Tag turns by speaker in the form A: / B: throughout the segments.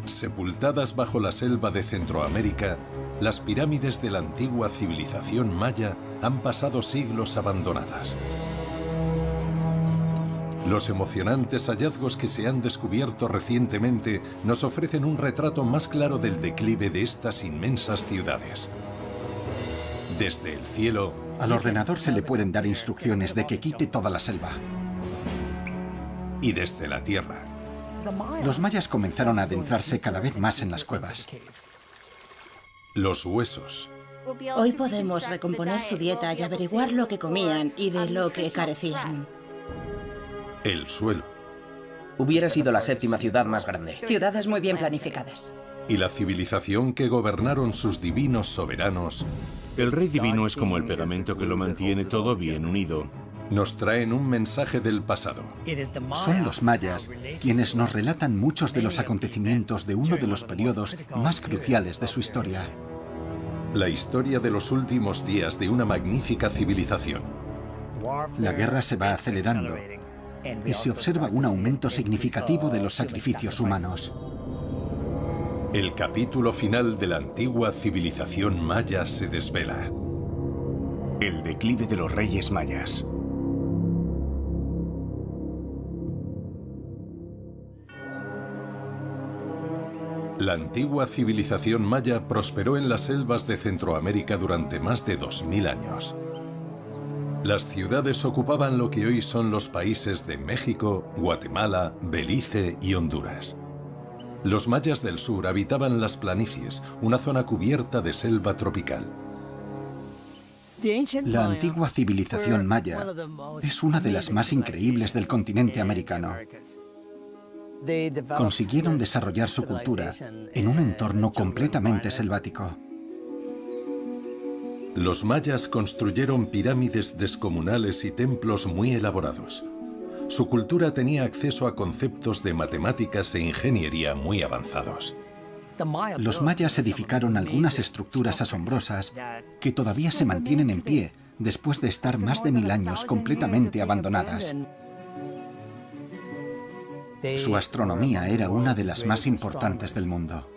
A: Sepultadas bajo la selva de Centroamérica, las pirámides de la antigua civilización maya han pasado siglos abandonadas. Los emocionantes hallazgos que se han descubierto recientemente nos ofrecen un retrato más claro del declive de estas inmensas ciudades. Desde el cielo,
B: al ordenador se le pueden dar instrucciones de que quite toda la selva.
A: Y desde la tierra.
B: Los mayas comenzaron a adentrarse cada vez más en las cuevas.
A: Los huesos.
C: Hoy podemos recomponer su dieta y averiguar lo que comían y de lo que carecían.
A: El suelo.
D: Hubiera sido la séptima ciudad más grande.
E: Ciudades muy bien planificadas.
A: Y la civilización que gobernaron sus divinos soberanos.
F: El rey divino es como el pegamento que lo mantiene todo bien unido.
A: Nos traen un mensaje del pasado.
B: Son los mayas quienes nos relatan muchos de los acontecimientos de uno de los periodos más cruciales de su historia.
A: La historia de los últimos días de una magnífica civilización.
B: La guerra se va acelerando y se observa un aumento significativo de los sacrificios humanos.
A: El capítulo final de la antigua civilización maya se desvela.
G: El declive de los reyes mayas.
A: La antigua civilización maya prosperó en las selvas de Centroamérica durante más de 2000 años. Las ciudades ocupaban lo que hoy son los países de México, Guatemala, Belice y Honduras. Los mayas del sur habitaban las planicies, una zona cubierta de selva tropical.
B: La antigua civilización maya es una de las más increíbles del continente americano. Consiguieron desarrollar su cultura en un entorno completamente selvático.
A: Los mayas construyeron pirámides descomunales y templos muy elaborados. Su cultura tenía acceso a conceptos de matemáticas e ingeniería muy avanzados.
B: Los mayas edificaron algunas estructuras asombrosas que todavía se mantienen en pie después de estar más de 1000 años completamente abandonadas. Su astronomía era una de las más importantes del mundo.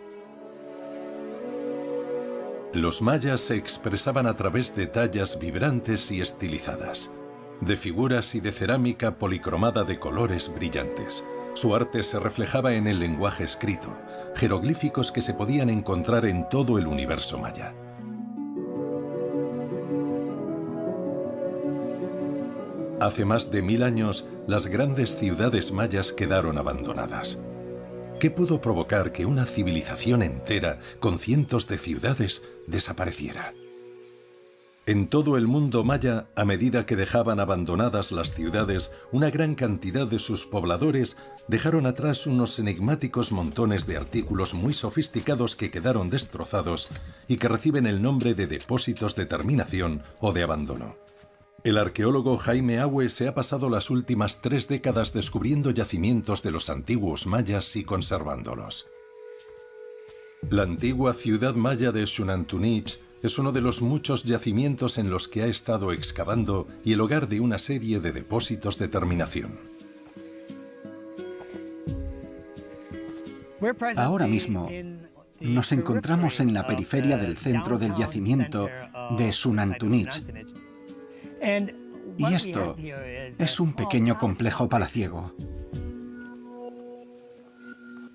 A: Los mayas se expresaban a través de tallas vibrantes y estilizadas, de figuras y de cerámica policromada de colores brillantes. Su arte se reflejaba en el lenguaje escrito, jeroglíficos que se podían encontrar en todo el universo maya. Hace más de 1000 años, las grandes ciudades mayas quedaron abandonadas. ¿Qué pudo provocar que una civilización entera, con cientos de ciudades, desapareciera? En todo el mundo maya, a medida que dejaban abandonadas las ciudades, una gran cantidad de sus pobladores dejaron atrás unos enigmáticos montones de artículos muy sofisticados que quedaron destrozados y que reciben el nombre de depósitos de terminación o de abandono. El arqueólogo Jaime Ahue se ha pasado las últimas 3 décadas descubriendo yacimientos de los antiguos mayas y conservándolos. La antigua ciudad maya de Xunantunich es uno de los muchos yacimientos en los que ha estado excavando y el hogar de una serie de depósitos de terminación.
B: Ahora mismo nos encontramos en la periferia del centro del yacimiento de Xunantunich. Y esto es un pequeño complejo palaciego.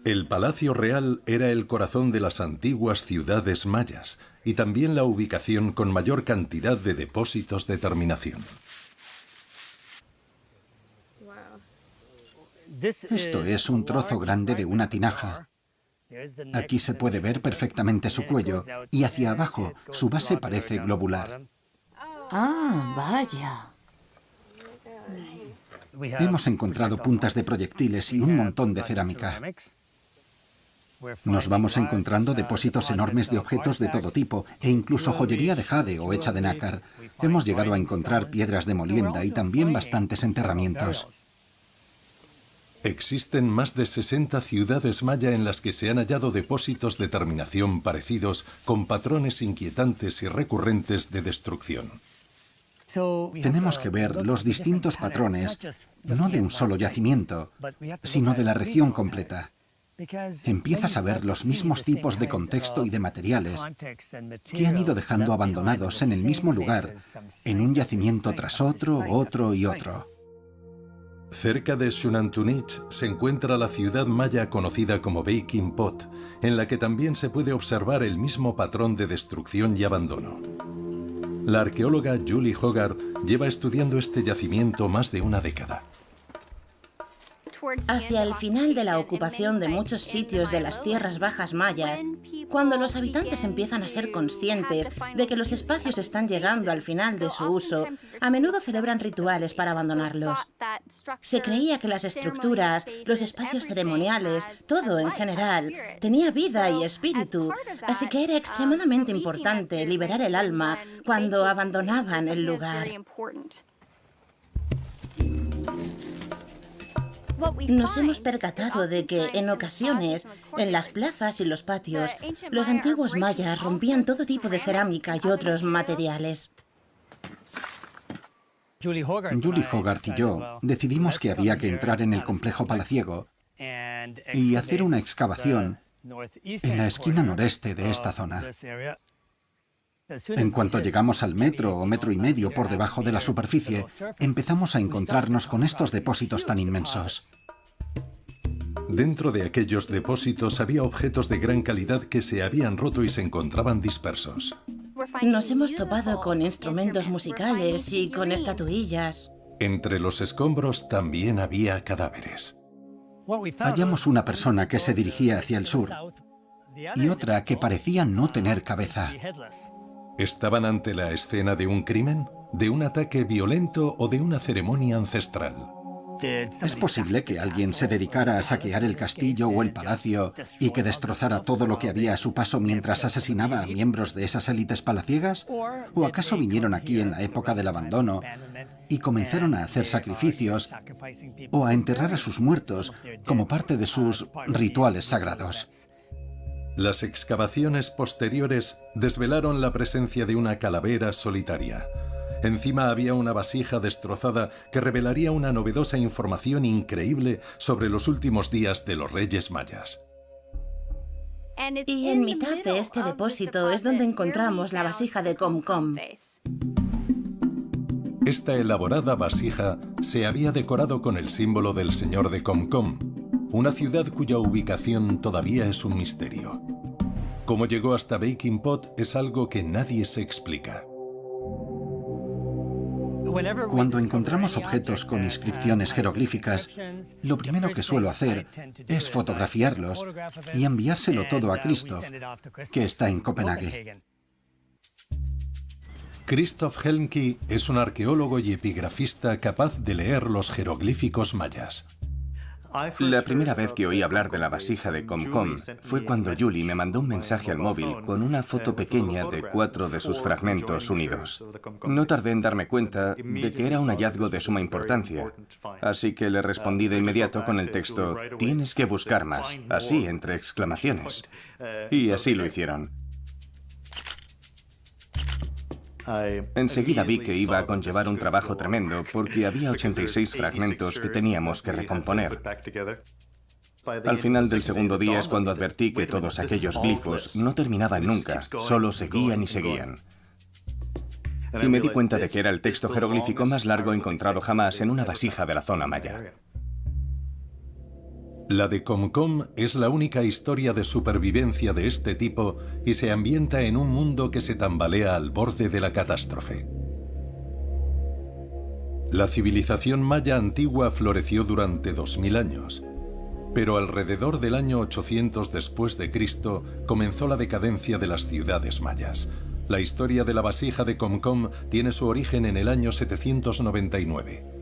A: El Palacio Real era el corazón de las antiguas ciudades mayas y también la ubicación con mayor cantidad de depósitos de terminación.
B: Esto es un trozo grande de una tinaja. Aquí se puede ver perfectamente su cuello y hacia abajo su base parece globular.
C: Ah, vaya.
B: Hemos encontrado puntas de proyectiles y un montón de cerámica. Nos vamos encontrando depósitos enormes de objetos de todo tipo e incluso joyería de jade o hecha de nácar. Hemos llegado a encontrar piedras de molienda y también bastantes enterramientos.
A: Existen más de 60 ciudades maya en las que se han hallado depósitos de terminación parecidos con patrones inquietantes y recurrentes de destrucción.
B: Tenemos que ver los distintos patrones, no de un solo yacimiento, sino de la región completa. Empiezas a ver los mismos tipos de contexto y de materiales que han ido dejando abandonados en el mismo lugar, en un yacimiento tras otro, otro y otro.
A: Cerca de Xunantunich se encuentra la ciudad maya conocida como Baking Pot, en la que también se puede observar el mismo patrón de destrucción y abandono. La arqueóloga Julie Hogarth lleva estudiando este yacimiento más de una década.
C: Hacia el final de la ocupación de muchos sitios de las tierras bajas mayas, cuando los habitantes empiezan a ser conscientes de que los espacios están llegando al final de su uso, a menudo celebran rituales para abandonarlos. Se creía que las estructuras, los espacios ceremoniales, todo en general, tenía vida y espíritu, así que era extremadamente importante liberar el alma cuando abandonaban el lugar. Nos hemos percatado de que, en ocasiones, en las plazas y los patios, los antiguos mayas rompían todo tipo de cerámica y otros materiales.
B: Julie Hogarth y yo decidimos que había que entrar en el complejo palaciego y hacer una excavación en la esquina noreste de esta zona. En cuanto llegamos al metro o metro y medio por debajo de la superficie, empezamos a encontrarnos con estos depósitos tan inmensos.
A: Dentro de aquellos depósitos había objetos de gran calidad que se habían roto y se encontraban dispersos.
C: Nos hemos topado con instrumentos musicales y con estatuillas.
A: Entre los escombros también había cadáveres.
B: Hallamos una persona que se dirigía hacia el sur y otra que parecía no tener cabeza.
A: ¿Estaban ante la escena de un crimen, de un ataque violento o de una ceremonia ancestral?
B: ¿Es posible que alguien se dedicara a saquear el castillo o el palacio y que destrozara todo lo que había a su paso mientras asesinaba a miembros de esas élites palaciegas? ¿O acaso vinieron aquí en la época del abandono y comenzaron a hacer sacrificios o a enterrar a sus muertos como parte de sus rituales sagrados?
A: Las excavaciones posteriores desvelaron la presencia de una calavera solitaria. Encima había una vasija destrozada que revelaría una novedosa información increíble sobre los últimos días de los reyes mayas.
C: Y en mitad de este depósito es donde encontramos la vasija de Comcom.
A: Esta elaborada vasija se había decorado con el símbolo del señor de Comcom, una ciudad cuya ubicación todavía es un misterio. Cómo llegó hasta Baking Pot es algo que nadie se explica.
B: Cuando encontramos objetos con inscripciones jeroglíficas, lo primero que suelo hacer es fotografiarlos y enviárselo todo a Christoph, que está en Copenhague.
A: Christoph Helmke es un arqueólogo y epigrafista capaz de leer los jeroglíficos mayas.
G: La primera vez que oí hablar de la vasija de Comcom fue cuando Julie me mandó un mensaje al móvil con una foto pequeña de 4 de sus fragmentos unidos. No tardé en darme cuenta de que era un hallazgo de suma importancia, así que le respondí de inmediato con el texto «Tienes que buscar más», así entre exclamaciones. Y así lo hicieron. Enseguida vi que iba a conllevar un trabajo tremendo porque había 86 fragmentos que teníamos que recomponer. Al final del segundo día es cuando advertí que todos aquellos glifos no terminaban nunca, solo seguían y seguían. Y me di cuenta de que era el texto jeroglífico más largo encontrado jamás en una vasija de la zona maya.
A: La de Comcom es la única historia de supervivencia de este tipo y se ambienta en un mundo que se tambalea al borde de la catástrofe. La civilización maya antigua floreció durante 2000 años, pero alrededor del año 800 después de Cristo comenzó la decadencia de las ciudades mayas. La historia de la vasija de Comcom tiene su origen en el año 799.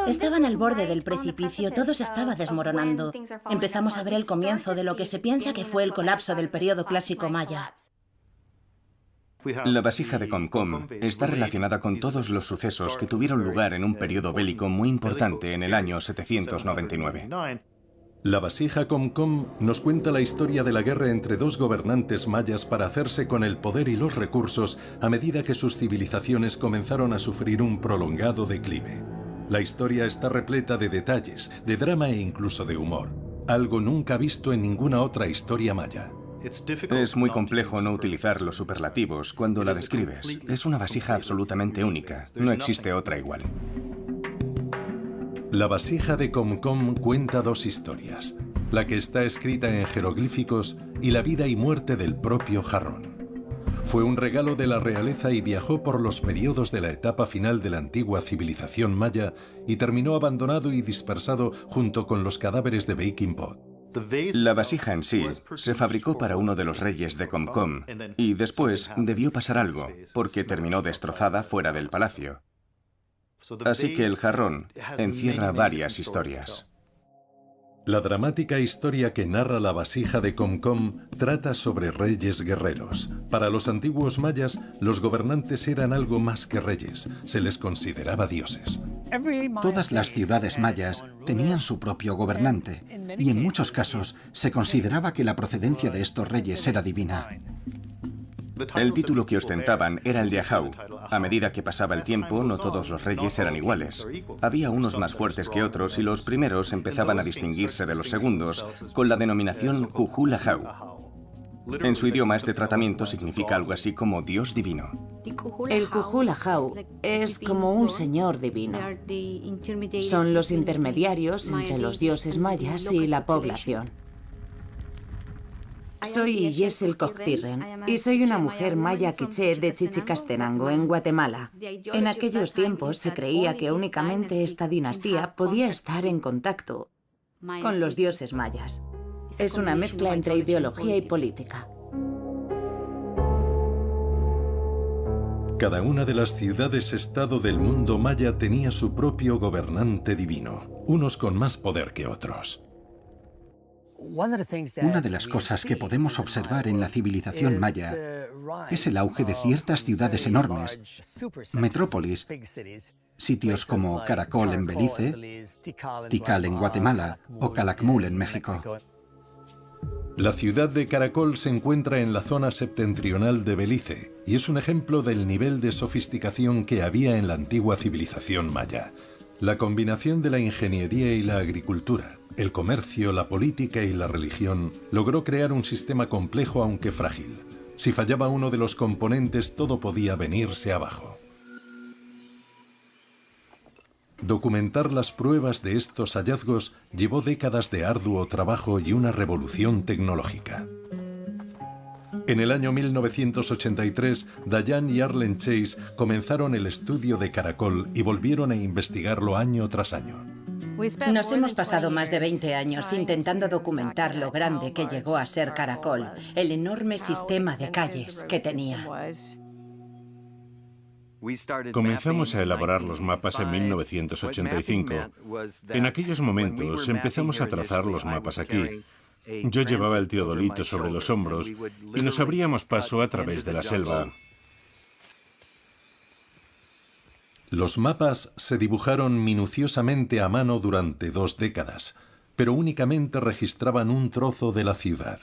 C: Estaban al borde del precipicio, todo se estaba desmoronando. Empezamos a ver el comienzo de lo que se piensa que fue el colapso del periodo clásico maya.
G: La vasija de Comcom está relacionada con todos los sucesos que tuvieron lugar en un periodo bélico muy importante en el año 799.
A: La vasija Comcom nos cuenta la historia de la guerra entre dos gobernantes mayas para hacerse con el poder y los recursos a medida que sus civilizaciones comenzaron a sufrir un prolongado declive. La historia está repleta de detalles, de drama e incluso de humor, algo nunca visto en ninguna otra historia maya.
G: Es muy complejo no utilizar los superlativos cuando la describes. Es una vasija absolutamente única. No existe otra igual.
A: La vasija de Comcom cuenta dos historias, la que está escrita en jeroglíficos y la vida y muerte del propio jarrón. Fue un regalo de la realeza y viajó por los periodos de la etapa final de la antigua civilización maya y terminó abandonado y dispersado junto con los cadáveres de Baking Pot.
G: La vasija en sí se fabricó para uno de los reyes de Comcom y después debió pasar algo, porque terminó destrozada fuera del palacio. Así que el jarrón encierra varias historias.
A: La dramática historia que narra la vasija de Comcom trata sobre reyes guerreros. Para los antiguos mayas, los gobernantes eran algo más que reyes, se les consideraba dioses.
B: Todas las ciudades mayas tenían su propio gobernante, y en muchos casos se consideraba que la procedencia de estos reyes era divina.
G: El título que ostentaban era el de Ahau. A medida que pasaba el tiempo, no todos los reyes eran iguales. Había unos más fuertes que otros y los primeros empezaban a distinguirse de los segundos con la denominación Kuhul Ahau. En su idioma, este tratamiento significa algo así como Dios divino.
H: El Kuhul Ahau es como un señor divino. Son los intermediarios entre los dioses mayas y la población. Soy Yesel Coctirren y soy una mujer maya quiché de Chichicastenango, en Guatemala. En aquellos tiempos se creía que únicamente esta dinastía podía estar en contacto con los dioses mayas. Es una mezcla entre ideología y política.
A: Cada una de las ciudades-estado del mundo maya tenía su propio gobernante divino, unos con más poder que otros.
B: Una de las cosas que podemos observar en la civilización maya es el auge de ciertas ciudades enormes, metrópolis, sitios como Caracol en Belice, Tikal en Guatemala o Calakmul en México.
A: La ciudad de Caracol se encuentra en la zona septentrional de Belice y es un ejemplo del nivel de sofisticación que había en la antigua civilización maya. La combinación de la ingeniería y la agricultura, el comercio, la política y la religión logró crear un sistema complejo aunque frágil. Si fallaba uno de los componentes, todo podía venirse abajo. Documentar las pruebas de estos hallazgos llevó décadas de arduo trabajo y una revolución tecnológica. En el año 1983, Dayan y Arlen Chase comenzaron el estudio de Caracol y volvieron a investigarlo año tras año.
E: Nos hemos pasado más de 20 años intentando documentar lo grande que llegó a ser Caracol, el enorme sistema de calles que tenía.
F: Comenzamos a elaborar los mapas en 1985. En aquellos momentos empezamos a trazar los mapas aquí. Yo llevaba el teodolito sobre los hombros y nos abríamos paso a través de la selva.
A: Los mapas se dibujaron minuciosamente a mano durante 2 décadas, pero únicamente registraban un trozo de la ciudad.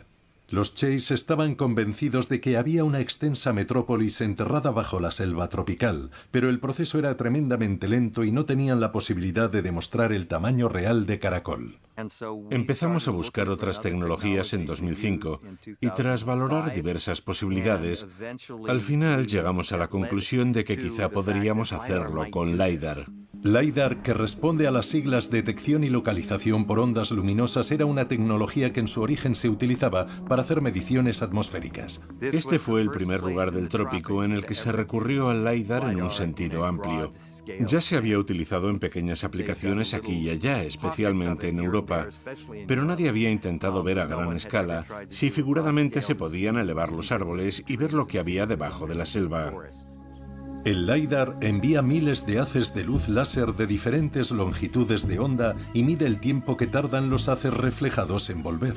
A: Los Chase estaban convencidos de que había una extensa metrópolis enterrada bajo la selva tropical, pero el proceso era tremendamente lento y no tenían la posibilidad de demostrar el tamaño real de Caracol.
F: Empezamos a buscar otras tecnologías en 2005 y tras valorar diversas posibilidades, al final llegamos a la conclusión de que quizá podríamos hacerlo con LiDAR.
A: LiDAR, que responde a las siglas Detección y Localización por Ondas Luminosas, era una tecnología que en su origen se utilizaba para hacer mediciones atmosféricas.
F: Este fue el primer lugar del trópico en el que se recurrió al LiDAR en un sentido amplio. Ya se había utilizado en pequeñas aplicaciones aquí y allá, especialmente en Europa, pero nadie había intentado ver a gran escala si figuradamente se podían elevar los árboles y ver lo que había debajo de la selva.
A: El LiDAR envía miles de haces de luz láser de diferentes longitudes de onda y mide el tiempo que tardan los haces reflejados en volver.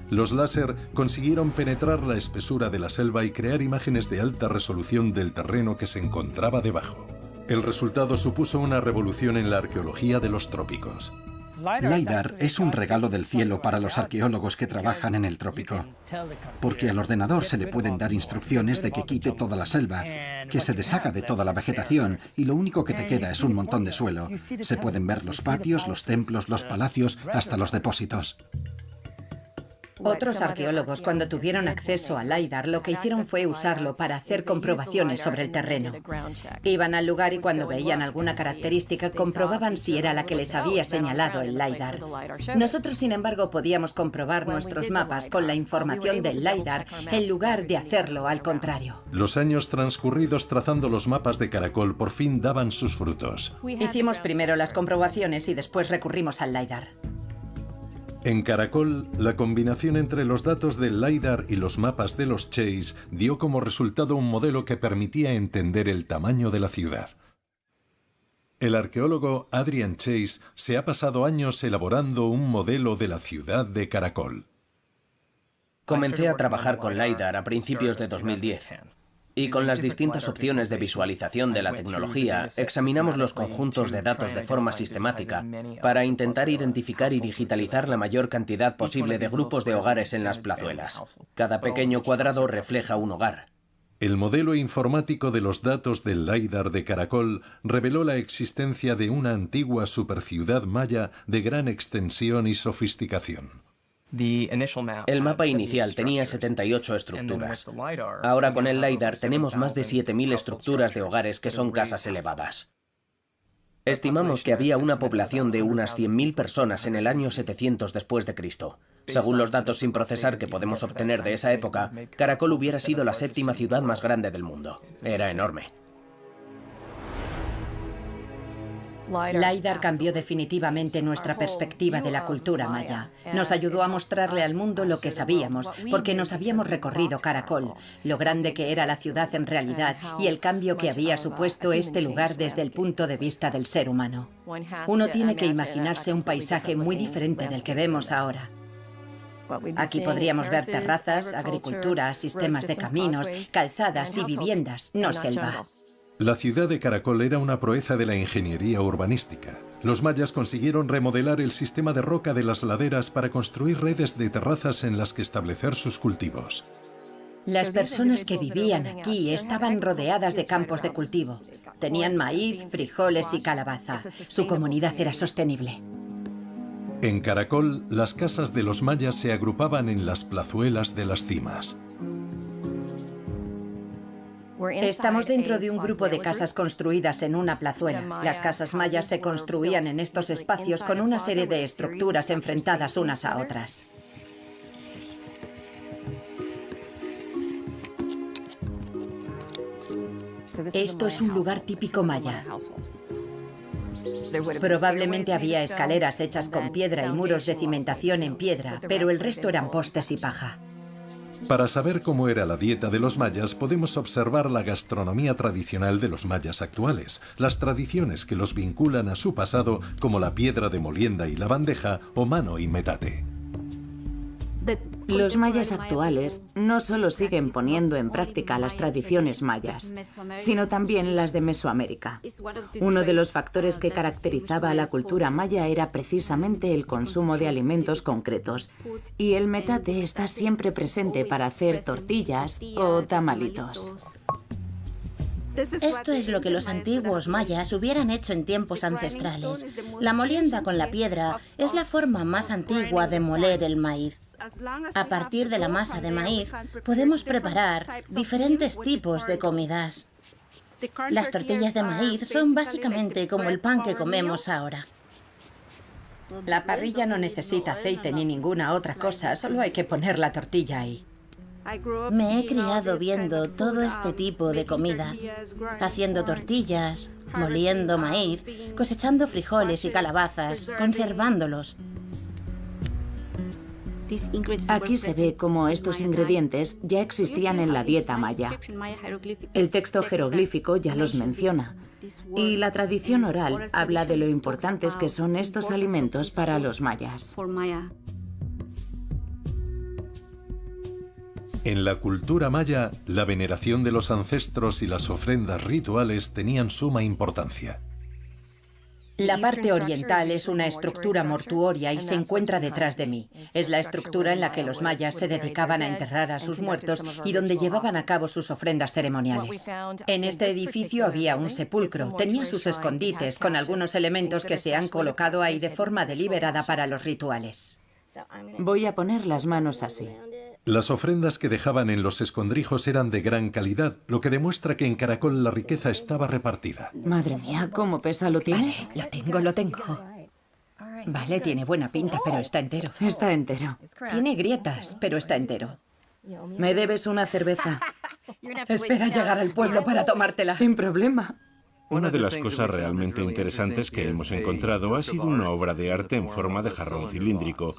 A: Los láser consiguieron penetrar la espesura de la selva y crear imágenes de alta resolución del terreno que se encontraba debajo. El resultado supuso una revolución en la arqueología de los trópicos.
B: LiDAR es un regalo del cielo para los arqueólogos que trabajan en el trópico, porque al ordenador se le pueden dar instrucciones de que quite toda la selva, que se deshaga de toda la vegetación y lo único que te queda es un montón de suelo. Se pueden ver los patios, los templos, los palacios, hasta los depósitos.
E: Otros arqueólogos, cuando tuvieron acceso al LiDAR, lo que hicieron fue usarlo para hacer comprobaciones sobre el terreno. Iban al lugar y cuando veían alguna característica, comprobaban si era la que les había señalado el LiDAR. Nosotros, sin embargo, podíamos comprobar nuestros mapas con la información del LiDAR en lugar de hacerlo al contrario.
A: Los años transcurridos trazando los mapas de Caracol por fin daban sus frutos.
E: Hicimos primero las comprobaciones y después recurrimos al LiDAR.
A: En Caracol, la combinación entre los datos del LiDAR y los mapas de los Chase dio como resultado un modelo que permitía entender el tamaño de la ciudad. El arqueólogo Adrian Chase se ha pasado años elaborando un modelo de la ciudad de Caracol.
D: Comencé a trabajar con LiDAR a principios de 2010. Y con las distintas opciones de visualización de la tecnología, examinamos los conjuntos de datos de forma sistemática para intentar identificar y digitalizar la mayor cantidad posible de grupos de hogares en las plazuelas. Cada pequeño cuadrado refleja un hogar.
A: El modelo informático de los datos del LiDAR de Caracol reveló la existencia de una antigua superciudad maya de gran extensión y sofisticación.
D: El mapa inicial tenía 78 estructuras. Ahora con el LiDAR tenemos más de 7.000 estructuras de hogares que son casas elevadas. Estimamos que había una población de unas 100.000 personas en el año 700 después de Cristo. Según los datos sin procesar que podemos obtener de esa época, Caracol hubiera sido la 7ª ciudad más grande del mundo. Era enorme.
E: LiDAR cambió definitivamente nuestra perspectiva de la cultura maya. Nos ayudó a mostrarle al mundo lo que sabíamos, porque nos habíamos recorrido Caracol, lo grande que era la ciudad en realidad y el cambio que había supuesto este lugar desde el punto de vista del ser humano. Uno tiene que imaginarse un paisaje muy diferente del que vemos ahora. Aquí podríamos ver terrazas, agricultura, sistemas de caminos, calzadas y viviendas, no selva.
A: La ciudad de Caracol era una proeza de la ingeniería urbanística. Los mayas consiguieron remodelar el sistema de roca de las laderas para construir redes de terrazas en las que establecer sus cultivos.
E: Las personas que vivían aquí estaban rodeadas de campos de cultivo. Tenían maíz, frijoles y calabaza. Su comunidad era sostenible.
A: En Caracol, las casas de los mayas se agrupaban en las plazuelas de las cimas.
E: Estamos dentro de un grupo de casas construidas en una plazuela. Las casas mayas se construían en estos espacios con una serie de estructuras enfrentadas unas a otras. Esto es un lugar típico maya. Probablemente había escaleras hechas con piedra y muros de cimentación en piedra, pero el resto eran postes y paja.
A: Para saber cómo era la dieta de los mayas, podemos observar la gastronomía tradicional de los mayas actuales, las tradiciones que los vinculan a su pasado, como la piedra de molienda y la bandeja, o mano y metate.
H: Los mayas actuales no solo siguen poniendo en práctica las tradiciones mayas, sino también las de Mesoamérica. Uno de los factores que caracterizaba a la cultura maya era precisamente el consumo de alimentos concretos, y el metate está siempre presente para hacer tortillas o tamalitos.
C: Esto es lo que los antiguos mayas hubieran hecho en tiempos ancestrales. La molienda con la piedra es la forma más antigua de moler el maíz. A partir de la masa de maíz podemos preparar diferentes tipos de comidas. Las tortillas de maíz son básicamente como el pan que comemos ahora.
E: La parrilla no necesita aceite ni ninguna otra cosa, solo hay que poner la tortilla ahí.
C: Me he criado viendo todo este tipo de comida, haciendo tortillas, moliendo maíz, cosechando frijoles y calabazas, conservándolos.
H: Aquí se ve cómo estos ingredientes ya existían en la dieta maya. El texto jeroglífico ya los menciona. Y la tradición oral habla de lo importantes que son estos alimentos para los mayas.
A: En la cultura maya, la veneración de los ancestros y las ofrendas rituales tenían suma importancia.
E: La parte oriental es una estructura mortuoria y se encuentra detrás de mí. Es la estructura en la que los mayas se dedicaban a enterrar a sus muertos y donde llevaban a cabo sus ofrendas ceremoniales. En este edificio había un sepulcro, tenía sus escondites con algunos elementos que se han colocado ahí de forma deliberada para los rituales.
H: Voy a poner las manos así.
A: Las ofrendas que dejaban en los escondrijos eran de gran calidad, lo que demuestra que en Caracol la riqueza estaba repartida.
H: Madre mía, ¿cómo pesa? ¿Lo tienes?
E: Vale, lo tengo. Vale, tiene buena pinta, pero está entero.
H: Está entero.
E: Tiene grietas, pero está entero.
H: Me debes una cerveza.
E: Espera llegar al pueblo para tomártela.
H: Sin problema.
F: Una de las cosas realmente interesantes que hemos encontrado ha sido una obra de arte en forma de jarrón cilíndrico.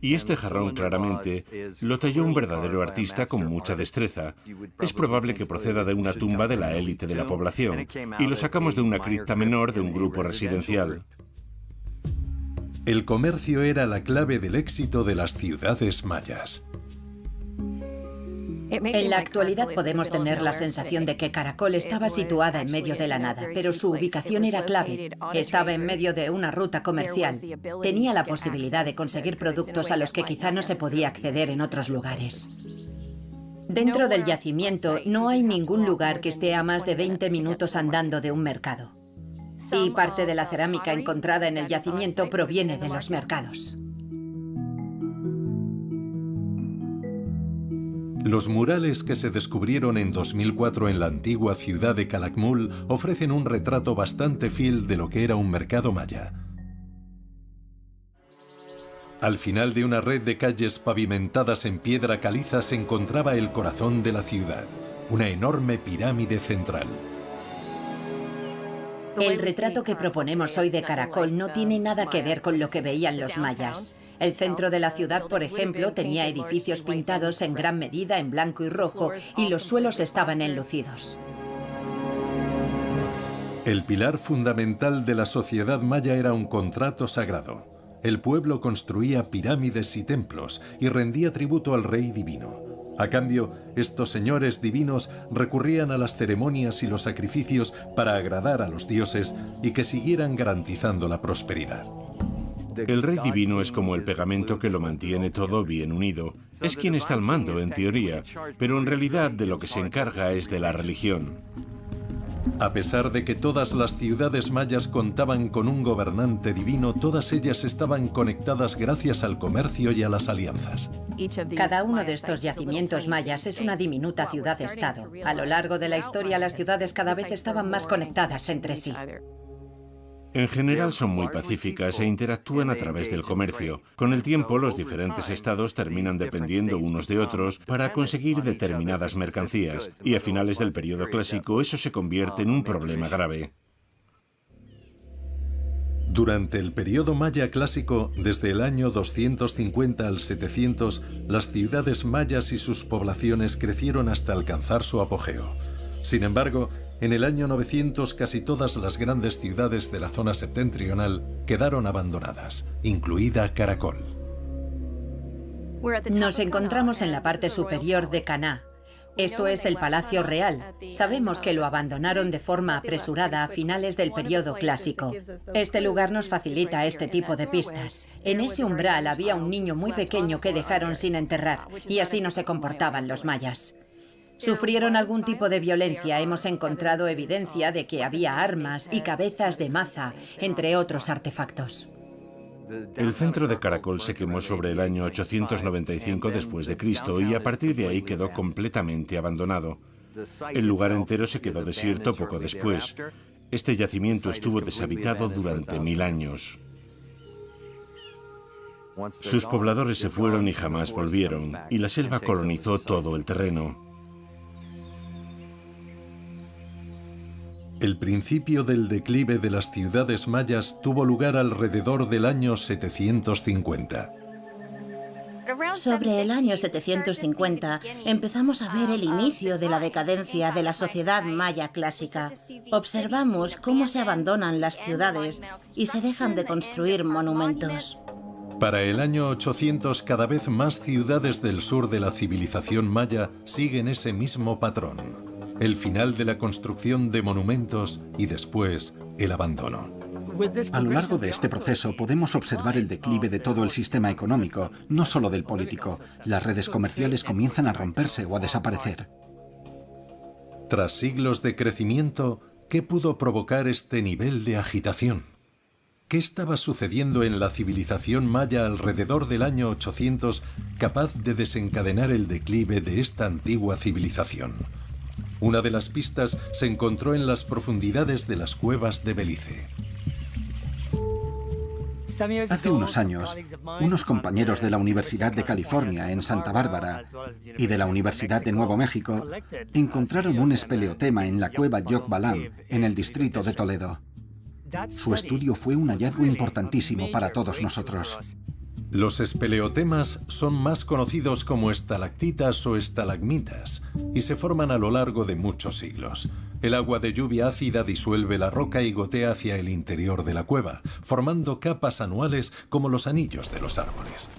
F: Y este jarrón claramente lo talló un verdadero artista con mucha destreza. Es probable que proceda de una tumba de la élite de la población, y lo sacamos de una cripta menor de un grupo residencial.
A: El comercio era la clave del éxito de las ciudades mayas.
E: En la actualidad podemos tener la sensación de que Caracol estaba situada en medio de la nada, pero su ubicación era clave. Estaba en medio de una ruta comercial. Tenía la posibilidad de conseguir productos a los que quizá no se podía acceder en otros lugares. Dentro del yacimiento no hay ningún lugar que esté a más de 20 minutos andando de un mercado. Y parte de la cerámica encontrada en el yacimiento proviene de los mercados.
A: Los murales que se descubrieron en 2004 en la antigua ciudad de Calakmul ofrecen un retrato bastante fiel de lo que era un mercado maya. Al final de una red de calles pavimentadas en piedra caliza se encontraba el corazón de la ciudad, una enorme pirámide central.
E: El retrato que proponemos hoy de Caracol no tiene nada que ver con lo que veían los mayas. El centro de la ciudad, por ejemplo, tenía edificios pintados en gran medida en blanco y rojo y los suelos estaban enlucidos.
A: El pilar fundamental de la sociedad maya era un contrato sagrado. El pueblo construía pirámides y templos y rendía tributo al rey divino. A cambio, estos señores divinos recurrían a las ceremonias y los sacrificios para agradar a los dioses y que siguieran garantizando la prosperidad.
F: El rey divino es como el pegamento que lo mantiene todo bien unido. Es quien está al mando, en teoría, pero en realidad de lo que se encarga es de la religión.
A: A pesar de que todas las ciudades mayas contaban con un gobernante divino, todas ellas estaban conectadas gracias al comercio y a las alianzas.
E: Cada uno de estos yacimientos mayas es una diminuta ciudad-estado. A lo largo de la historia, las ciudades cada vez estaban más conectadas entre sí.
F: En general son muy pacíficas e interactúan a través del comercio. Con el tiempo, los diferentes estados terminan dependiendo unos de otros para conseguir determinadas mercancías, y a finales del periodo clásico eso se convierte en un problema grave.
A: Durante el periodo maya clásico, desde el año 250 al 700, las ciudades mayas y sus poblaciones crecieron hasta alcanzar su apogeo. Sin embargo, en el año 900 casi todas las grandes ciudades de la zona septentrional quedaron abandonadas, incluida Caracol.
E: Nos encontramos en la parte superior de Caná. Esto es el Palacio Real. Sabemos que lo abandonaron de forma apresurada a finales del periodo clásico. Este lugar nos facilita este tipo de pistas. En ese umbral había un niño muy pequeño que dejaron sin enterrar, y así no se comportaban los mayas. Sufrieron algún tipo de violencia. Hemos encontrado evidencia de que había armas y cabezas de maza, entre otros artefactos.
F: El centro de Caracol se quemó sobre el año 895 después de Cristo y a partir de ahí quedó completamente abandonado. El lugar entero se quedó desierto poco después. Este yacimiento estuvo deshabitado durante 1000 años. Sus pobladores se fueron y jamás volvieron, y la selva colonizó todo el terreno.
A: El principio del declive de las ciudades mayas tuvo lugar alrededor del año 750.
C: Sobre el año 750 empezamos a ver el inicio de la decadencia de la sociedad maya clásica. Observamos cómo se abandonan las ciudades y se dejan de construir monumentos.
A: Para el año 800, cada vez más ciudades del sur de la civilización maya siguen ese mismo patrón. El final de la construcción de monumentos y después el abandono.
B: A lo largo de este proceso podemos observar el declive de todo el sistema económico, no solo del político. Las redes comerciales comienzan a romperse o a desaparecer.
A: Tras siglos de crecimiento, ¿qué pudo provocar este nivel de agitación? ¿Qué estaba sucediendo en la civilización maya alrededor del año 800 capaz de desencadenar el declive de esta antigua civilización? Una de las pistas se encontró en las profundidades de las cuevas de Belice.
B: Hace unos años, unos compañeros de la Universidad de California en Santa Bárbara y de la Universidad de Nuevo México encontraron un espeleotema en la cueva Yokbalam, en el distrito de Toledo. Su estudio fue un hallazgo importantísimo para todos nosotros.
A: Los espeleotemas son más conocidos como estalactitas o estalagmitas y se forman a lo largo de muchos siglos. El agua de lluvia ácida disuelve la roca y gotea hacia el interior de la cueva, formando capas anuales como los anillos de los árboles.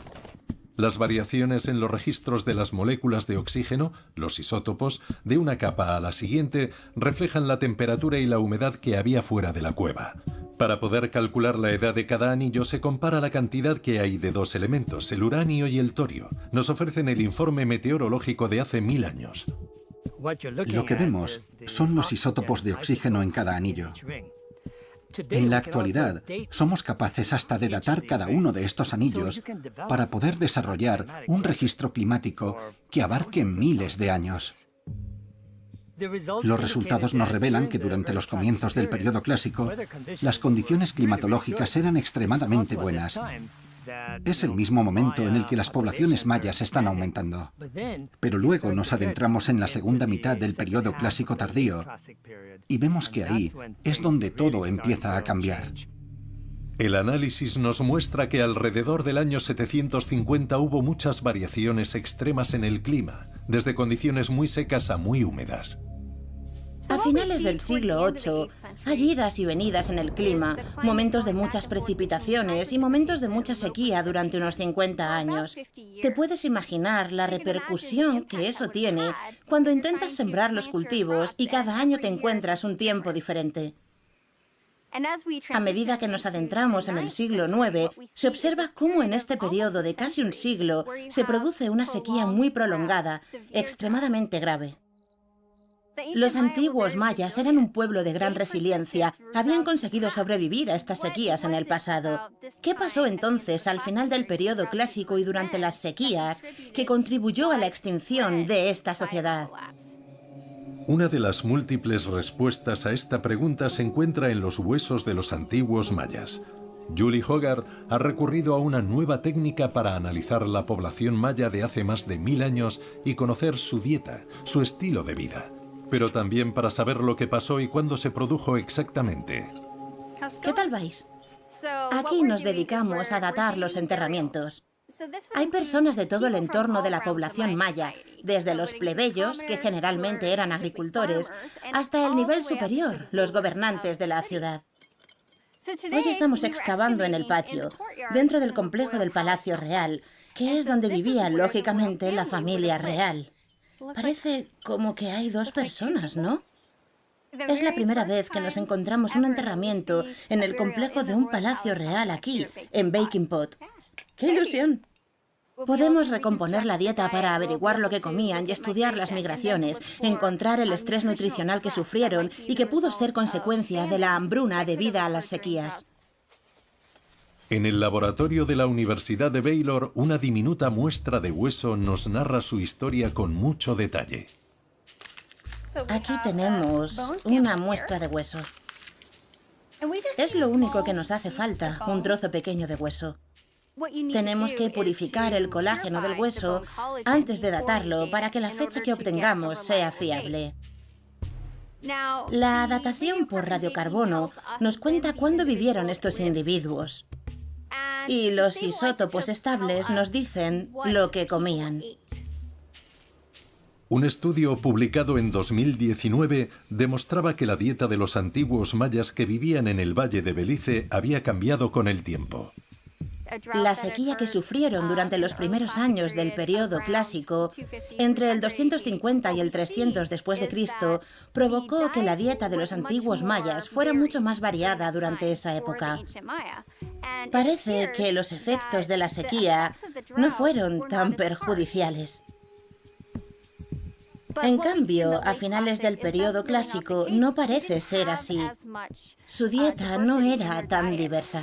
A: Las variaciones en los registros de las moléculas de oxígeno, los isótopos, de una capa a la siguiente, reflejan la temperatura y la humedad que había fuera de la cueva. Para poder calcular la edad de cada anillo se compara la cantidad que hay de dos elementos, el uranio y el torio. Nos ofrecen el informe meteorológico de hace 1000 años.
B: Lo que vemos son los isótopos de oxígeno en cada anillo. En la actualidad, somos capaces hasta de datar cada uno de estos anillos para poder desarrollar un registro climático que abarque miles de años. Los resultados nos revelan que durante los comienzos del periodo clásico, las condiciones climatológicas eran extremadamente buenas. Es el mismo momento en el que las poblaciones mayas están aumentando. Pero luego nos adentramos en la segunda mitad del periodo clásico tardío y vemos que ahí es donde todo empieza a cambiar.
A: El análisis nos muestra que alrededor del año 750 hubo muchas variaciones extremas en el clima, desde condiciones muy secas a muy húmedas.
C: A finales del siglo VIII, hay idas y venidas en el clima, momentos de muchas precipitaciones y momentos de mucha sequía durante unos 50 años. ¿Te puedes imaginar la repercusión que eso tiene cuando intentas sembrar los cultivos y cada año te encuentras un tiempo diferente? A medida que nos adentramos en el siglo IX, se observa cómo en este periodo de casi un siglo se produce una sequía muy prolongada, extremadamente grave. Los antiguos mayas eran un pueblo de gran resiliencia. Habían conseguido sobrevivir a estas sequías en el pasado. ¿Qué pasó entonces al final del periodo clásico y durante las sequías que contribuyó a la extinción de esta sociedad?
A: Una de las múltiples respuestas a esta pregunta se encuentra en los huesos de los antiguos mayas. Julie Hogarth ha recurrido a una nueva técnica para analizar la población maya de hace más de 1000 años y conocer su dieta, su estilo de vida. Pero también para saber lo que pasó y cuándo se produjo exactamente.
C: ¿Qué tal vais? Aquí nos dedicamos a datar los enterramientos. Hay personas de todo el entorno de la población maya, desde los plebeyos, que generalmente eran agricultores, hasta el nivel superior, los gobernantes de la ciudad. Hoy estamos excavando en el patio, dentro del complejo del Palacio Real, que es donde vivía, lógicamente, la familia real. Parece como que hay dos personas, ¿no? Es la primera vez que nos encontramos un enterramiento en el complejo de un palacio real aquí, en Baking Pot. ¡Qué ilusión! Podemos recomponer la dieta para averiguar lo que comían y estudiar las migraciones, encontrar el estrés nutricional que sufrieron y que pudo ser consecuencia de la hambruna debida a las sequías.
A: En el laboratorio de la Universidad de Baylor, una diminuta muestra de hueso nos narra su historia con mucho detalle.
C: Aquí tenemos una muestra de hueso. Es lo único que nos hace falta, un trozo pequeño de hueso. Tenemos que purificar el colágeno del hueso antes de datarlo para que la fecha que obtengamos sea fiable. La datación por radiocarbono nos cuenta cuándo vivieron estos individuos. Y los isótopos estables nos dicen lo que comían.
A: Un estudio publicado en 2019 demostraba que la dieta de los antiguos mayas que vivían en el valle de Belice había cambiado con el tiempo.
C: La sequía que sufrieron durante los primeros años del periodo clásico, entre el 250 y el 300 después de Cristo, provocó que la dieta de los antiguos mayas fuera mucho más variada durante esa época. Parece que los efectos de la sequía no fueron tan perjudiciales. En cambio, a finales del periodo clásico no parece ser así. Su dieta no era tan diversa.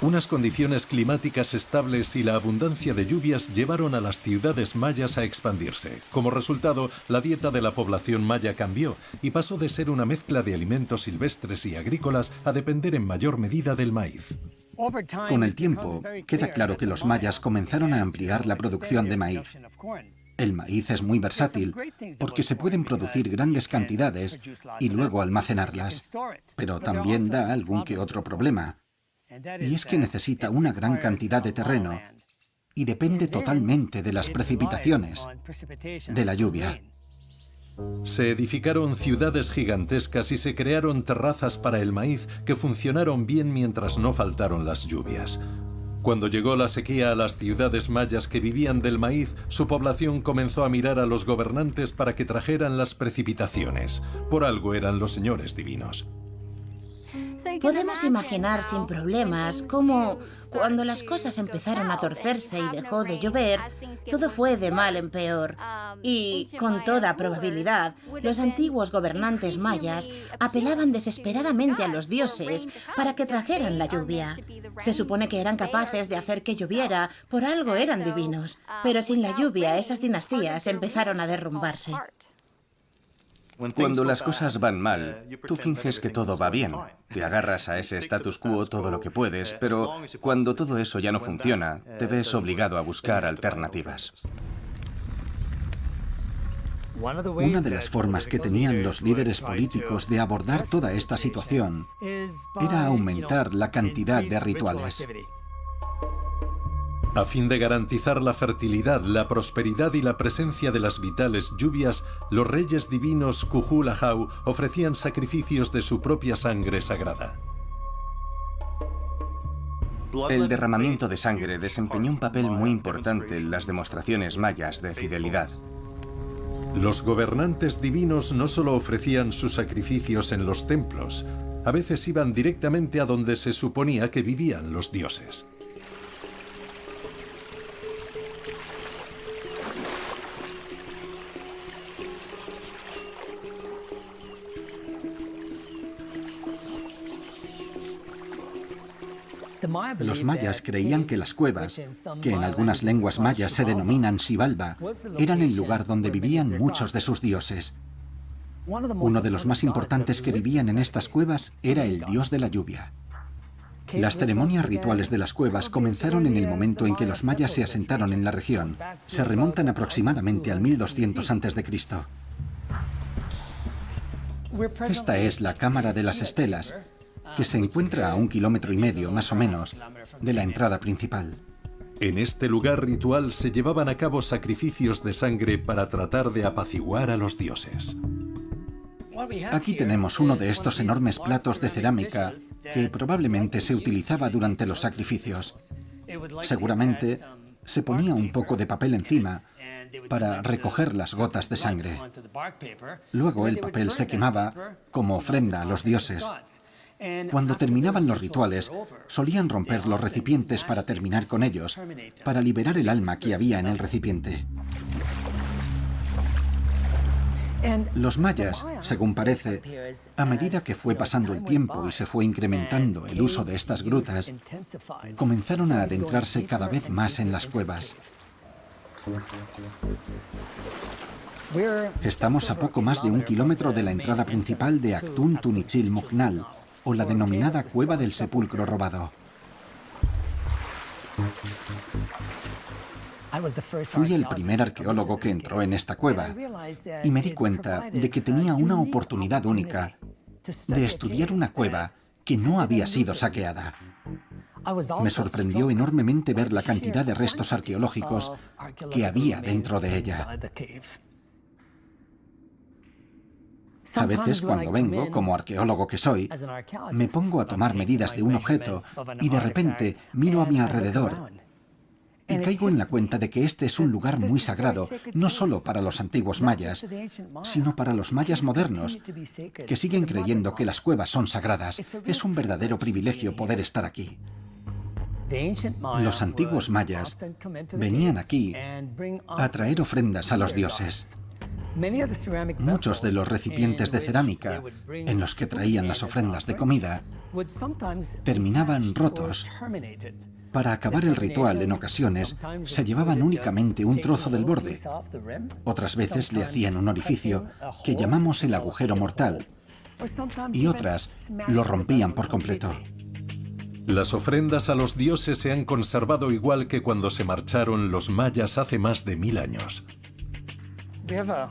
A: Unas condiciones climáticas estables y la abundancia de lluvias llevaron a las ciudades mayas a expandirse. Como resultado, la dieta de la población maya cambió y pasó de ser una mezcla de alimentos silvestres y agrícolas a depender en mayor medida del maíz.
B: Con el tiempo, queda claro que los mayas comenzaron a ampliar la producción de maíz. El maíz es muy versátil porque se pueden producir grandes cantidades y luego almacenarlas, pero también da algún que otro problema. Y es que necesita una gran cantidad de terreno y depende totalmente de las precipitaciones, de la lluvia.
A: Se edificaron ciudades gigantescas y se crearon terrazas para el maíz que funcionaron bien mientras no faltaron las lluvias. Cuando llegó la sequía a las ciudades mayas que vivían del maíz, su población comenzó a mirar a los gobernantes para que trajeran las precipitaciones. Por algo eran los señores divinos.
C: Podemos imaginar sin problemas cómo, cuando las cosas empezaron a torcerse y dejó de llover, todo fue de mal en peor. Y, con toda probabilidad, los antiguos gobernantes mayas apelaban desesperadamente a los dioses para que trajeran la lluvia. Se supone que eran capaces de hacer que lloviera, por algo eran divinos. Pero sin la lluvia, esas dinastías empezaron a derrumbarse.
G: Cuando las cosas van mal, tú finges que todo va bien. Te agarras a ese status quo todo lo que puedes, pero cuando todo eso ya no funciona, te ves obligado a buscar alternativas.
B: Una de las formas que tenían los líderes políticos de abordar toda esta situación era aumentar la cantidad de rituales.
A: A fin de garantizar la fertilidad, la prosperidad y la presencia de las vitales lluvias, los reyes divinos Kukulahau ofrecían sacrificios de su propia sangre sagrada.
G: El derramamiento de sangre desempeñó un papel muy importante en las demostraciones mayas de fidelidad.
A: Los gobernantes divinos no solo ofrecían sus sacrificios en los templos, a veces iban directamente a donde se suponía que vivían los dioses.
B: Los mayas creían que las cuevas, que en algunas lenguas mayas se denominan Xibalba, eran el lugar donde vivían muchos de sus dioses. Uno de los más importantes que vivían en estas cuevas era el dios de la lluvia. Las ceremonias rituales de las cuevas comenzaron en el momento en que los mayas se asentaron en la región. Se remontan aproximadamente al 1200 a.C. Esta es la Cámara de las Estelas, que se encuentra a 1,5 kilómetros más o menos de la entrada principal.
A: En este lugar ritual se llevaban a cabo sacrificios de sangre para tratar de apaciguar a los dioses.
B: Aquí tenemos uno de estos enormes platos de cerámica que probablemente se utilizaba durante los sacrificios. Seguramente se ponía un poco de papel encima para recoger las gotas de sangre. Luego el papel se quemaba como ofrenda a los dioses. Cuando terminaban los rituales, solían romper los recipientes para terminar con ellos, para liberar el alma que había en el recipiente. Los mayas, según parece, a medida que fue pasando el tiempo y se fue incrementando el uso de estas grutas, comenzaron a adentrarse cada vez más en las cuevas. Estamos a poco más de 1 kilómetro de la entrada principal de Aktun Tunichil Muknal, o la denominada Cueva del Sepulcro Robado. Fui el primer arqueólogo que entró en esta cueva y me di cuenta de que tenía una oportunidad única de estudiar una cueva que no había sido saqueada. Me sorprendió enormemente ver la cantidad de restos arqueológicos que había dentro de ella. A veces, cuando vengo, como arqueólogo que soy, me pongo a tomar medidas de un objeto y de repente miro a mi alrededor y caigo en la cuenta de que este es un lugar muy sagrado, no solo para los antiguos mayas, sino para los mayas modernos, que siguen creyendo que las cuevas son sagradas. Es un verdadero privilegio poder estar aquí. Los antiguos mayas venían aquí a traer ofrendas a los dioses. Muchos de los recipientes de cerámica en los que traían las ofrendas de comida terminaban rotos. Para acabar el ritual, en ocasiones, se llevaban únicamente un trozo del borde. Otras veces le hacían un orificio que llamamos el agujero mortal, y otras lo rompían por completo.
A: Las ofrendas a los dioses se han conservado igual que cuando se marcharon los mayas hace más de 1000 años.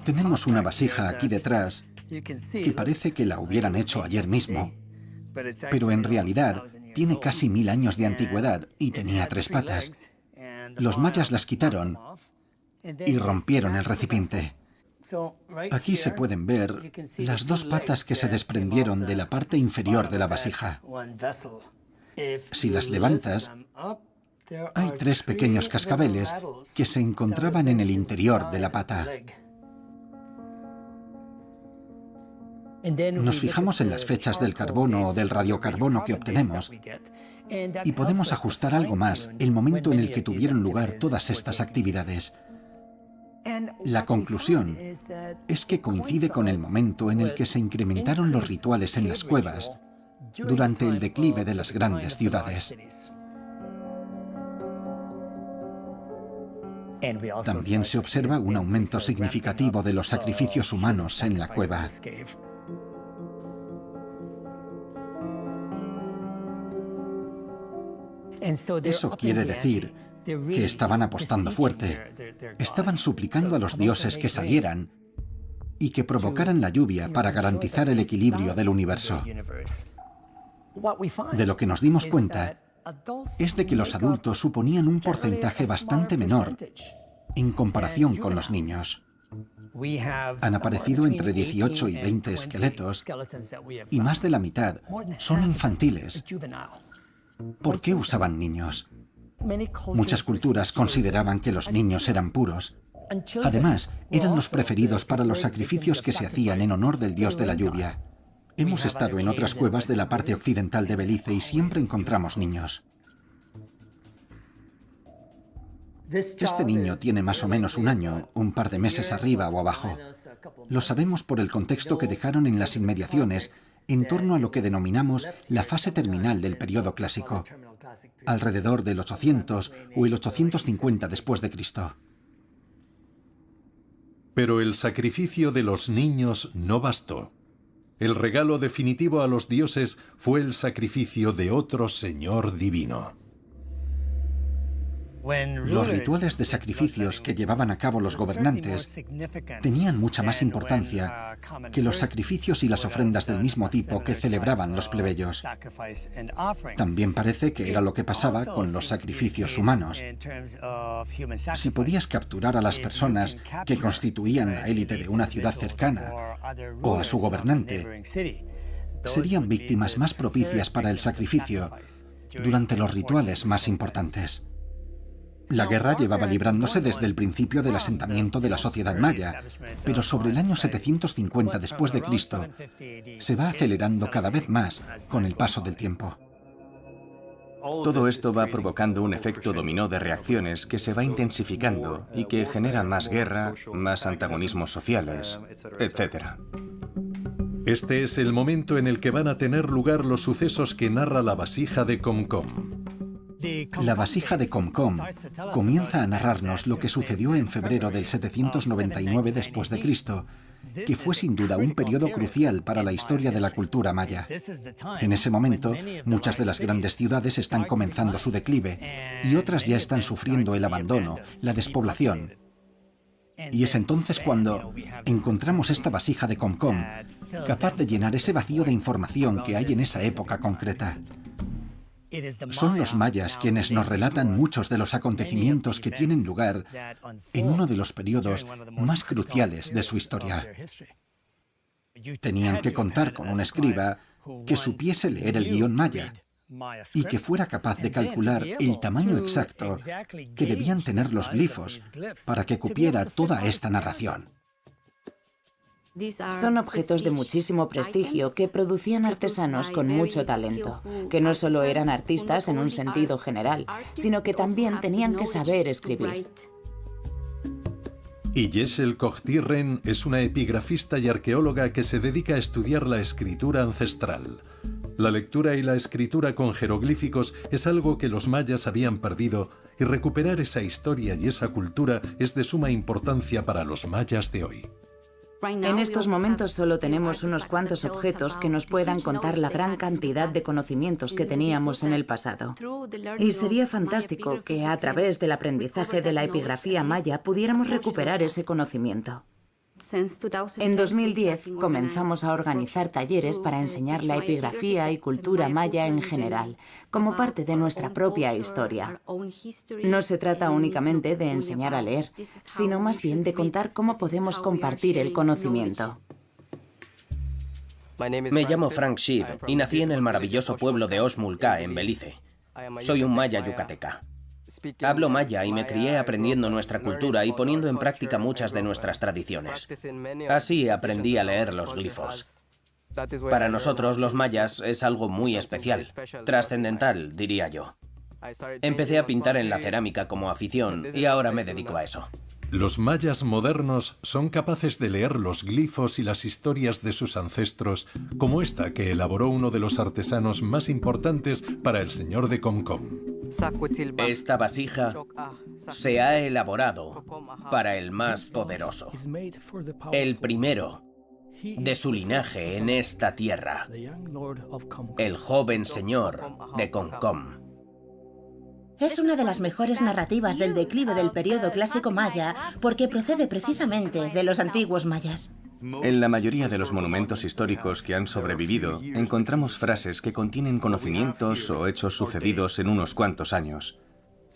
B: Tenemos una vasija aquí detrás que parece que la hubieran hecho ayer mismo, pero en realidad tiene casi 1000 años de antigüedad y tenía 3 patas. Los mayas las quitaron y rompieron el recipiente. Aquí se pueden ver las 2 patas que se desprendieron de la parte inferior de la vasija. Si las levantas, hay 3 pequeños cascabeles que se encontraban en el interior de la pata. Nos fijamos en las fechas del carbono o del radiocarbono que obtenemos y podemos ajustar algo más el momento en el que tuvieron lugar todas estas actividades. La conclusión es que coincide con el momento en el que se incrementaron los rituales en las cuevas durante el declive de las grandes ciudades. También se observa un aumento significativo de los sacrificios humanos en la cueva. Eso quiere decir que estaban apostando fuerte. Estaban suplicando a los dioses que salieran y que provocaran la lluvia para garantizar el equilibrio del universo. De lo que nos dimos cuenta es de que los adultos suponían un porcentaje bastante menor en comparación con los niños. Han aparecido entre 18 y 20 esqueletos y más de la mitad son infantiles. ¿Por qué usaban niños? Muchas culturas consideraban que los niños eran puros. Además, eran los preferidos para los sacrificios que se hacían en honor del dios de la lluvia. Hemos estado en otras cuevas de la parte occidental de Belice y siempre encontramos niños. Este niño tiene más o menos un año, un par de meses arriba o abajo. Lo sabemos por el contexto que dejaron en las inmediaciones en torno a lo que denominamos la fase terminal del periodo clásico, alrededor del 800 o el 850 después de Cristo.
A: Pero el sacrificio de los niños no bastó. El regalo definitivo a los dioses fue el sacrificio de otro señor divino.
B: Los rituales de sacrificios que llevaban a cabo los gobernantes tenían mucha más importancia que los sacrificios y las ofrendas del mismo tipo que celebraban los plebeyos. También parece que era lo que pasaba con los sacrificios humanos. Si podías capturar a las personas que constituían la élite de una ciudad cercana o a su gobernante, serían víctimas más propicias para el sacrificio durante los rituales más importantes. La guerra llevaba librándose desde el principio del asentamiento de la sociedad maya, pero sobre el año 750 después de Cristo se va acelerando cada vez más con el paso del tiempo.
G: Todo esto va provocando un efecto dominó de reacciones que se va intensificando y que genera más guerra, más antagonismos sociales, etc.
A: Este es el momento en el que van a tener lugar los sucesos que narra la vasija de Comcom.
B: La vasija de Comcom comienza a narrarnos lo que sucedió en febrero del 799 después de Cristo, que fue sin duda un periodo crucial para la historia de la cultura maya. En ese momento, muchas de las grandes ciudades están comenzando su declive y otras ya están sufriendo el abandono, la despoblación. Y es entonces cuando encontramos esta vasija de Comcom, capaz de llenar ese vacío de información que hay en esa época concreta. Son los mayas quienes nos relatan muchos de los acontecimientos que tienen lugar en uno de los periodos más cruciales de su historia. Tenían que contar con un escriba que supiese leer el guión maya y que fuera capaz de calcular el tamaño exacto que debían tener los glifos para que cupiera toda esta narración.
H: Son objetos de muchísimo prestigio que producían artesanos con mucho talento, que no solo eran artistas en un sentido general, sino que también tenían que saber escribir.
A: Y Yeshel Kochtirren es una epigrafista y arqueóloga que se dedica a estudiar la escritura ancestral. La lectura y la escritura con jeroglíficos es algo que los mayas habían perdido, y recuperar esa historia y esa cultura es de suma importancia para los mayas de hoy.
H: En estos momentos solo tenemos unos cuantos objetos que nos puedan contar la gran cantidad de conocimientos que teníamos en el pasado. Y sería fantástico que a través del aprendizaje de la epigrafía maya pudiéramos recuperar ese conocimiento. En 2010 comenzamos a organizar talleres para enseñar la epigrafía y cultura maya en general, como parte de nuestra propia historia. No se trata únicamente de enseñar a leer, sino más bien de contar cómo podemos compartir el conocimiento.
D: Me llamo Frank Sheep y nací en el maravilloso pueblo de Oxmuelca, en Belice. Soy un maya yucateca. Hablo maya y me crié aprendiendo nuestra cultura y poniendo en práctica muchas de nuestras tradiciones. Así aprendí a leer los glifos. Para nosotros, los mayas, es algo muy especial, trascendental, diría yo. Empecé a pintar en la cerámica como afición y ahora me dedico a eso.
A: Los mayas modernos son capaces de leer los glifos y las historias de sus ancestros, como esta que elaboró uno de los artesanos más importantes para el señor de Comcom.
D: Esta vasija se ha elaborado para el más poderoso, el primero de su linaje en esta tierra, el joven señor de Comcom.
C: Es una de las mejores narrativas del declive del periodo clásico maya porque procede precisamente de los antiguos mayas.
G: En la mayoría de los monumentos históricos que han sobrevivido, encontramos frases que contienen conocimientos o hechos sucedidos en unos cuantos años.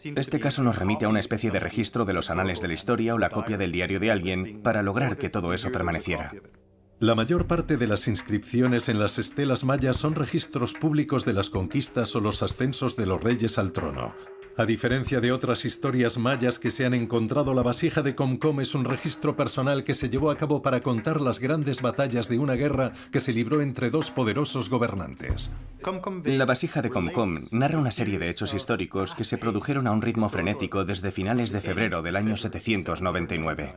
G: Este caso nos remite a una especie de registro de los anales de la historia o la copia del diario de alguien para lograr que todo eso permaneciera.
A: La mayor parte de las inscripciones en las estelas mayas son registros públicos de las conquistas o los ascensos de los reyes al trono. A diferencia de otras historias mayas que se han encontrado, la vasija de Comcom es un registro personal que se llevó a cabo para contar las grandes batallas de una guerra que se libró entre dos poderosos gobernantes.
G: La vasija de Comcom narra una serie de hechos históricos que se produjeron a un ritmo frenético desde finales de febrero del año 799.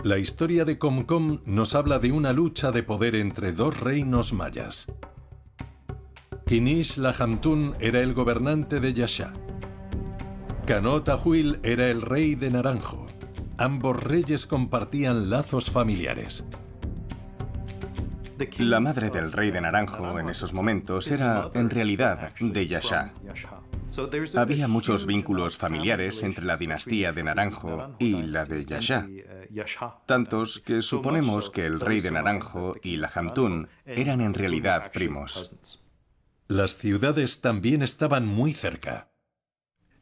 A: La historia de Comcom nos habla de una lucha de poder entre dos reinos mayas. Kinish Lahamtun era el gobernante de Yaxha. Cano Tahuil era el rey de Naranjo. Ambos reyes compartían lazos familiares.
G: La madre del rey de Naranjo en esos momentos era, en realidad, de Yaxha. Había muchos vínculos familiares entre la dinastía de Naranjo y la de Yaxha, tantos que suponemos que el rey de Naranjo y Lahamtun eran en realidad primos.
A: Las ciudades también estaban muy cerca.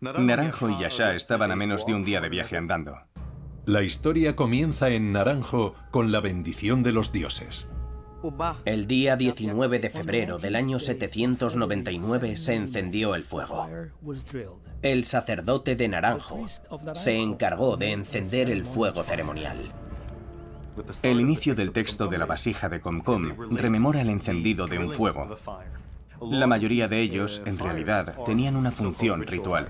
G: Naranjo y Yaxha estaban a menos de un día de viaje andando.
A: La historia comienza en Naranjo con la bendición de los dioses.
D: El día 19 de febrero del año 799 se encendió el fuego. El sacerdote de Naranjo se encargó de encender el fuego ceremonial.
G: El inicio del texto de la vasija de Comcom rememora el encendido de un fuego. La mayoría de ellos, en realidad, tenían una función ritual.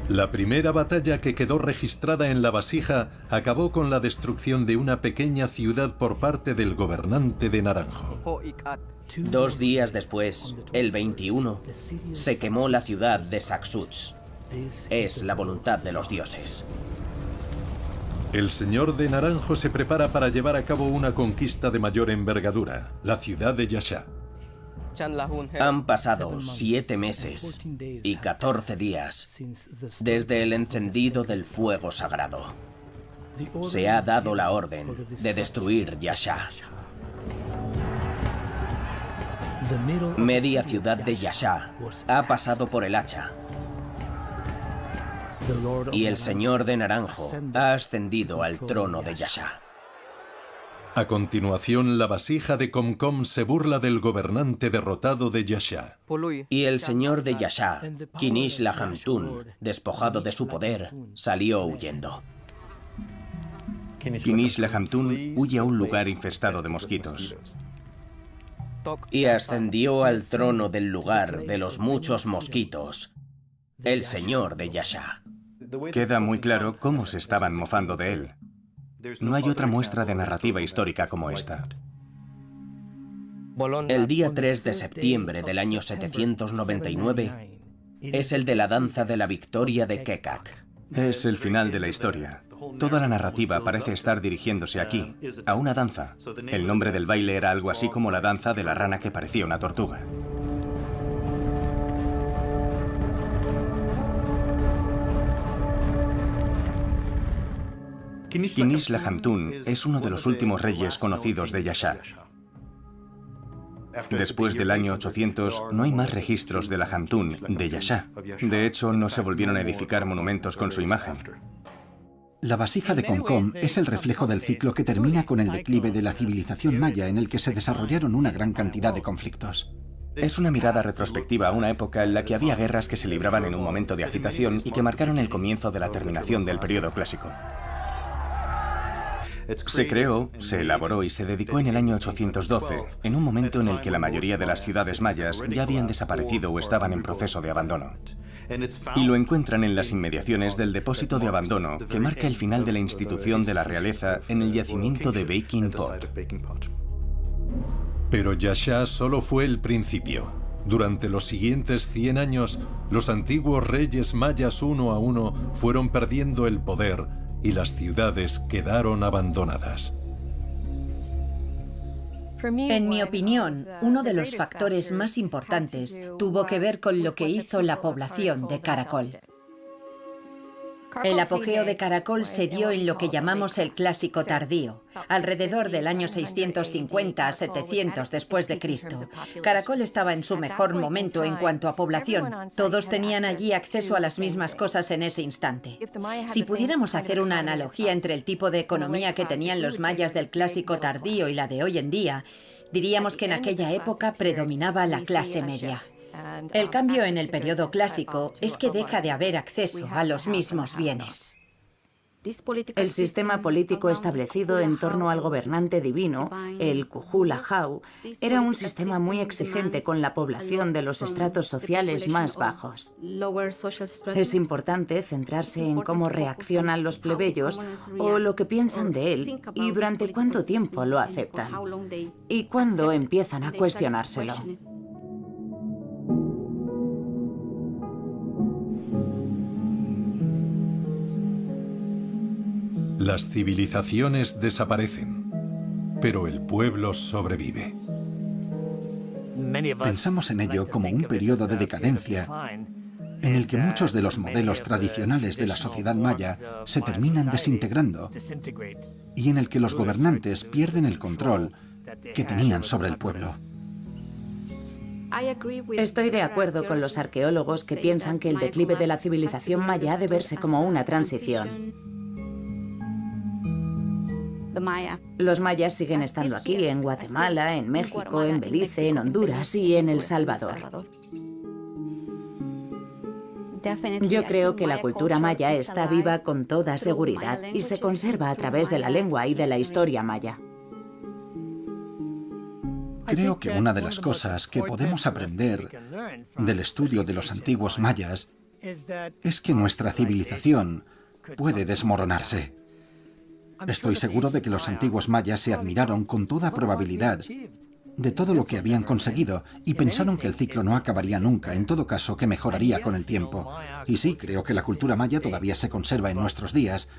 A: La primera batalla que quedó registrada en la vasija acabó con la destrucción de una pequeña ciudad por parte del gobernante de Naranjo.
D: 2 días después, el 21, se quemó la ciudad de Saxuts. Es la voluntad de los dioses.
A: El señor de Naranjo se prepara para llevar a cabo una conquista de mayor envergadura, la ciudad de Yaxha.
D: Han pasado 7 meses y 14 días desde el encendido del fuego sagrado. Se ha dado la orden de destruir Yaxha. Media ciudad de Yaxha ha pasado por el hacha. Y el señor de Naranjo ha ascendido al trono de Yaxha.
A: A continuación, la vasija de Comcom se burla del gobernante derrotado de Yasha.
D: Y el señor de Yasha, Kinish la Hamtun, despojado de su poder, salió huyendo.
G: Kinish la Hamtun huye a un lugar infestado de mosquitos.
D: Y ascendió al trono del lugar de los muchos mosquitos, el señor de Yasha.
G: Queda muy claro cómo se estaban mofando de él. No hay otra muestra de narrativa histórica como esta.
D: El día 3 de septiembre del año 799 es el de la danza de la victoria de Kekak.
G: Es el final de la historia. Toda la narrativa parece estar dirigiéndose aquí, a una danza. El nombre del baile era algo así como la danza de la rana que parecía una tortuga. Kinish la Hamtun es uno de los últimos reyes conocidos de Yasha. Después del año 800 no hay más registros de la Hamtun de Yasha. De hecho, no se volvieron a edificar monumentos con su imagen.
B: La vasija de Comcom es el reflejo del ciclo que termina con el declive de la civilización maya, en el que se desarrollaron una gran cantidad de conflictos.
G: Es una mirada retrospectiva a una época en la que había guerras que se libraban en un momento de agitación y que marcaron el comienzo de la terminación del periodo clásico. Se creó, se elaboró y se dedicó en el año 812, en un momento en el que la mayoría de las ciudades mayas ya habían desaparecido o estaban en proceso de abandono. Y lo encuentran en las inmediaciones del depósito de abandono que marca el final de la institución de la realeza en el yacimiento de Baking Pot.
A: Pero Yasha solo fue el principio. Durante los siguientes 100 años, los antiguos reyes mayas uno a uno fueron perdiendo el poder y las ciudades quedaron abandonadas.
E: En mi opinión, uno de los factores más importantes tuvo que ver con lo que hizo la población de Karakol. El apogeo de Karakol se dio en lo que llamamos el Clásico Tardío, alrededor del año 650 a 700 después de Cristo. Karakol estaba en su mejor momento en cuanto a población. Todos tenían allí acceso a las mismas cosas en ese instante. Si pudiéramos hacer una analogía entre el tipo de economía que tenían los mayas del Clásico Tardío y la de hoy en día, diríamos que en aquella época predominaba la clase media. El cambio en el periodo clásico es que deja de haber acceso a los mismos bienes.
H: El sistema político establecido en torno al gobernante divino, el Kuhul-Ahau, era un sistema muy exigente con la población de los estratos sociales más bajos. Es importante centrarse en cómo reaccionan los plebeyos o lo que piensan de él y durante cuánto tiempo lo aceptan y cuándo empiezan a cuestionárselo.
A: Las civilizaciones desaparecen, pero el pueblo sobrevive.
B: Pensamos en ello como un periodo de decadencia en el que muchos de los modelos tradicionales de la sociedad maya se terminan desintegrando y en el que los gobernantes pierden el control que tenían sobre el pueblo.
H: Estoy de acuerdo con los arqueólogos que piensan que el declive de la civilización maya ha de verse como una transición. Los mayas siguen estando aquí, en Guatemala, en México, en Belice, en Honduras y en El Salvador. Yo creo que la cultura maya está viva con toda seguridad y se conserva a través de la lengua y de la historia maya.
B: Creo que una de las cosas que podemos aprender del estudio de los antiguos mayas es que nuestra civilización puede desmoronarse. Estoy seguro de que los antiguos mayas se admiraron con toda probabilidad de todo lo que habían conseguido y pensaron que el ciclo no acabaría nunca, en todo caso que mejoraría con el tiempo. Y sí, creo que la cultura maya todavía se conserva en nuestros días,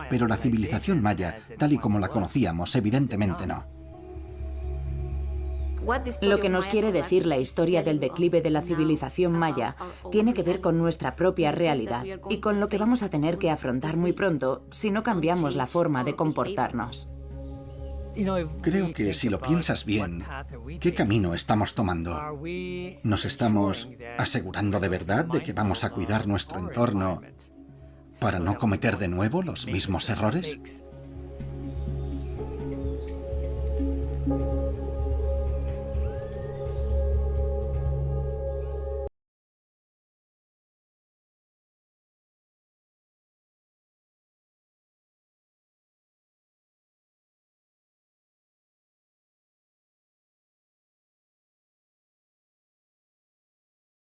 B: pero la civilización maya, tal y como la conocíamos, evidentemente no.
H: Lo que nos quiere decir la historia del declive de la civilización maya tiene que ver con nuestra propia realidad y con lo que vamos a tener que afrontar muy pronto si no cambiamos la forma de comportarnos.
B: Creo que si lo piensas bien, ¿qué camino estamos tomando? ¿Nos estamos asegurando de verdad de que vamos a cuidar nuestro entorno para no cometer de nuevo los mismos errores?